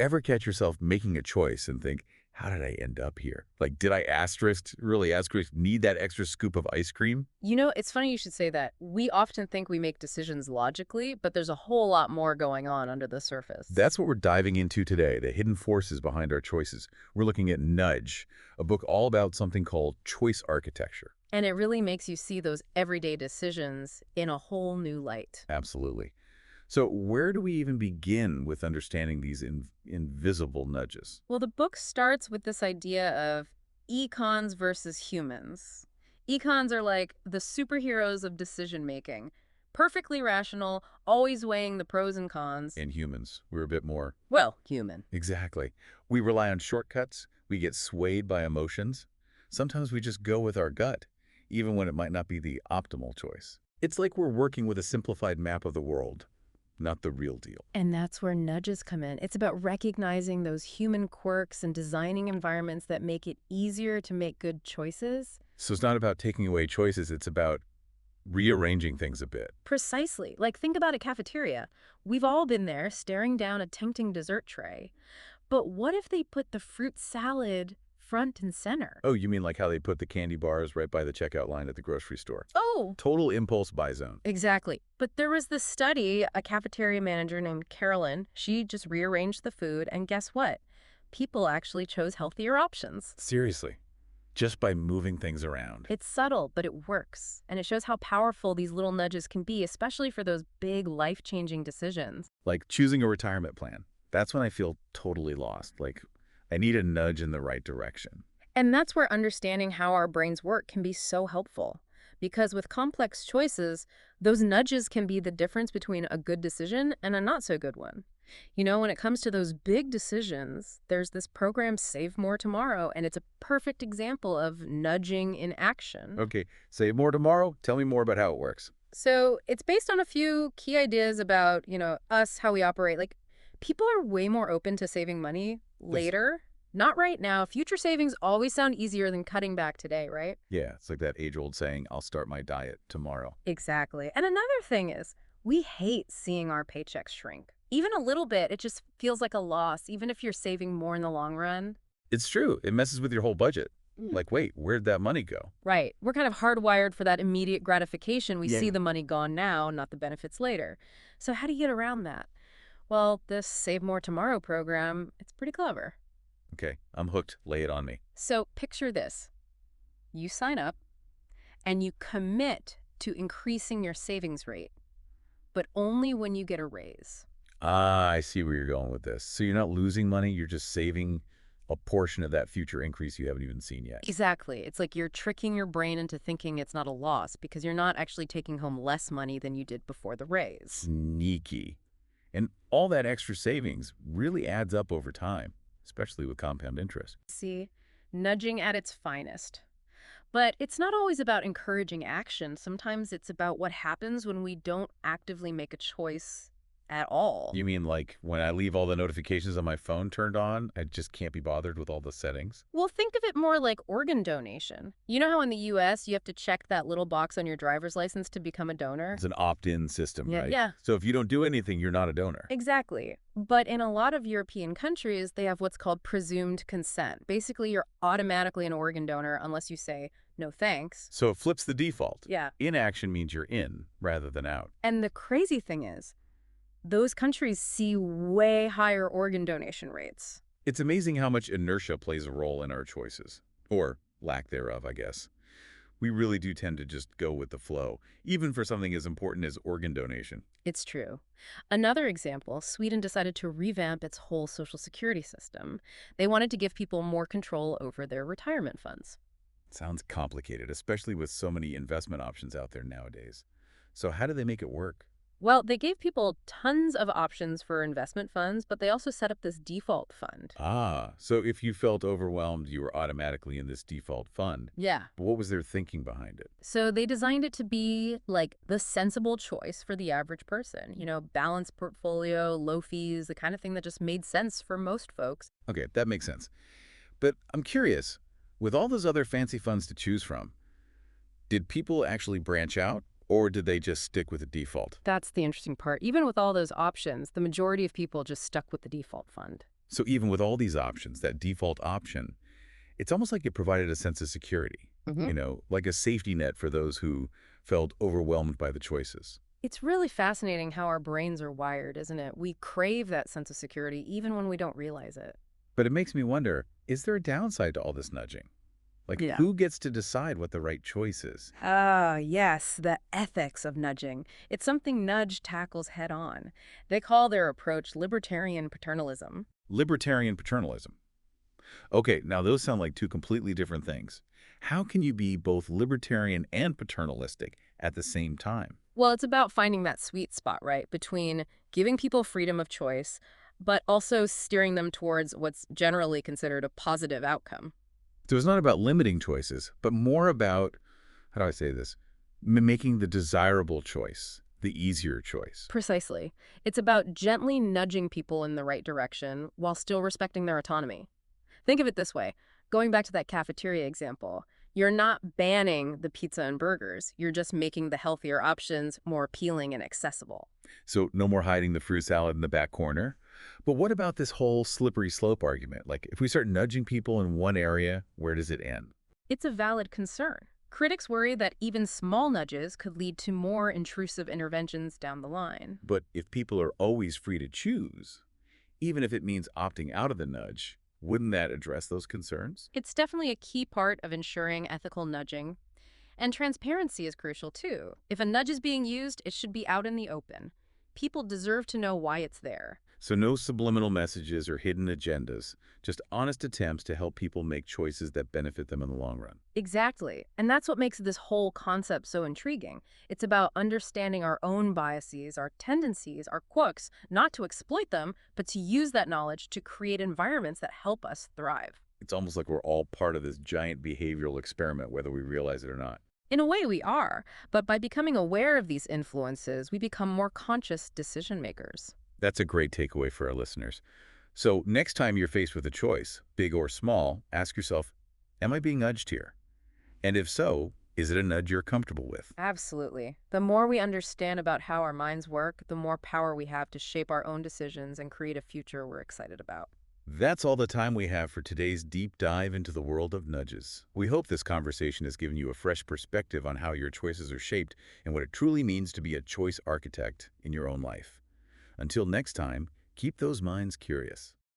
Ever catch yourself making a choice and think, how did I end up here? Like, did I really need that extra scoop of ice cream? You know, it's funny you should say that. We often think we make decisions logically, but there's a whole lot more going on under the surface. That's what we're diving into today, the hidden forces behind our choices. We're looking at Nudge, a book all about something called choice architecture. And it really makes you see those everyday decisions in a whole new light. Absolutely. So where do we even begin with understanding these invisible nudges? Well, the book starts with this idea of econs versus humans. Econs are like the superheroes of decision making, perfectly rational, always weighing the pros and cons. In humans, we're a bit more. Well, human. Exactly. We rely on shortcuts. We get swayed by emotions. Sometimes we just go with our gut, even when it might not be the optimal choice. It's like we're working with a simplified map of the world, not the real deal. And that's where nudges come in. It's about recognizing those human quirks and designing environments that make it easier to make good choices. So it's not about taking away choices. It's about rearranging things a bit. Precisely. Like, think about a cafeteria. We've all been there staring down a tempting dessert tray. But what if they put the fruit salad front and center? Oh, you mean like how they put the candy bars right by the checkout line at the grocery store? Oh, Total impulse buy zone. exactly. But there was this study, a cafeteria manager named Carolyn, she just rearranged the food, and guess what? People actually chose healthier options. Seriously. Just by moving things around. It's subtle, but it works. And it shows how powerful these little nudges can be, especially for those big life-changing decisions. Like choosing a retirement plan. That's when I feel totally lost. Like I need a nudge in the right direction. And that's where understanding how our brains work can be so helpful. Because with complex choices, those nudges can be the difference between a good decision and a not so good one. You know, when it comes to those big decisions, there's this program Save More Tomorrow, and it's a perfect example of nudging in action. Okay, save more tomorrow. Tell me more about how it works. So it's based on a few key ideas about, us, how we operate. Like, people are way more open to saving money Yes. later, not right now. Future savings always sound easier than cutting back today, right? Yeah, it's like that age-old saying, I'll start my diet tomorrow. Exactly. And another thing is, we hate seeing our paychecks shrink. Even a little bit, it just feels like a loss, even if you're saving more in the long run. It's true. It messes with your whole budget. Like, wait, where'd that money go? Right. We're kind of hardwired for that immediate gratification. We see Yeah. the money gone now, not the benefits later. So how do you get around that? Well, this Save More Tomorrow program, it's pretty clever. Okay, I'm hooked. Lay it on me. So picture this. You sign up and you commit to increasing your savings rate, but only when you get a raise. Ah, I see where you're going with this. So you're not losing money, you're just saving a portion of that future increase you haven't even seen yet. Exactly. It's like you're tricking your brain into thinking it's not a loss because you're not actually taking home less money than you did before the raise. Sneaky. And all that extra savings really adds up over time, especially with compound interest. See, nudging at its finest. But it's not always about encouraging action. Sometimes it's about what happens when we don't actively make a choice at all. You mean like when I leave all the notifications on my phone turned on, I just can't be bothered with all the settings? Well, think of it more like organ donation. You know how in the US you have to check that little box on your driver's license to become a donor? It's an opt-in system, Yeah, right? yeah. So if you don't do anything, you're not a donor. Exactly. But in a lot of European countries, they have what's called presumed consent. Basically, you're automatically an organ donor unless you say, no thanks. So it flips the default. Yeah. Inaction means you're in rather than out. And the crazy thing is, those countries see way higher organ donation rates. It's amazing how much inertia plays a role in our choices. Or lack thereof, I guess. We really do tend to just go with the flow, even for something as important as organ donation. It's true. Another example, Sweden decided to revamp its whole social security system. They wanted to give people more control over their retirement funds. Sounds complicated, especially with so many investment options out there nowadays. So how do they make it work? Well, they gave people tons of options for investment funds, but they also set up this default fund. Ah, so if you felt overwhelmed, you were automatically in this default fund. Yeah. But what was their thinking behind it? So they designed it to be like the sensible choice for the average person. Balanced portfolio, low fees, the kind of thing that just made sense for most folks. Okay, that makes sense. But I'm curious, with all those other fancy funds to choose from, did people actually branch out? Or did they just stick with the default? That's the interesting part. Even with all those options, the majority of people just stuck with the default fund. So even with all these options, that default option, it's almost like it provided a sense of security, Hmm. like a safety net for those who felt overwhelmed by the choices. It's really fascinating how our brains are wired, isn't it? We crave that sense of security even when we don't realize it. But it makes me wonder, is there a downside to all this nudging? Like, Yeah. who gets to decide what the right choice is? Ah, yes, the ethics of nudging. It's something Nudge tackles head on. They call their approach libertarian paternalism. Libertarian paternalism. Okay, now those sound like two completely different things. How can you be both libertarian and paternalistic at the same time? Well, it's about finding that sweet spot, right, between giving people freedom of choice, but also steering them towards what's generally considered a positive outcome. So it's not about limiting choices, but more about, how do I say this, making the desirable choice, the easier choice. Precisely. It's about gently nudging people in the right direction while still respecting their autonomy. Think of it this way. Going back to that cafeteria example, you're not banning the pizza and burgers. You're just making the healthier options more appealing and accessible. So no more hiding the fruit salad in the back corner. But what about this whole slippery slope argument? Like, if we start nudging people in one area, where does it end? It's a valid concern. Critics worry that even small nudges could lead to more intrusive interventions down the line. But if people are always free to choose, even if it means opting out of the nudge, wouldn't that address those concerns? It's definitely a key part of ensuring ethical nudging. And transparency is crucial too. If a nudge is being used, it should be out in the open. People deserve to know why it's there. So no subliminal messages or hidden agendas, just honest attempts to help people make choices that benefit them in the long run. Exactly. And that's what makes this whole concept so intriguing. It's about understanding our own biases, our tendencies, our quirks, not to exploit them, but to use that knowledge to create environments that help us thrive. It's almost like we're all part of this giant behavioral experiment, whether we realize it or not. In a way, we are. But by becoming aware of these influences, we become more conscious decision makers. That's a great takeaway for our listeners. So next time you're faced with a choice, big or small, ask yourself, am I being nudged here? And if so, is it a nudge you're comfortable with? Absolutely. The more we understand about how our minds work, the more power we have to shape our own decisions and create a future we're excited about. That's all the time we have for today's deep dive into the world of nudges. We hope this conversation has given you a fresh perspective on how your choices are shaped and what it truly means to be a choice architect in your own life. Until next time, keep those minds curious.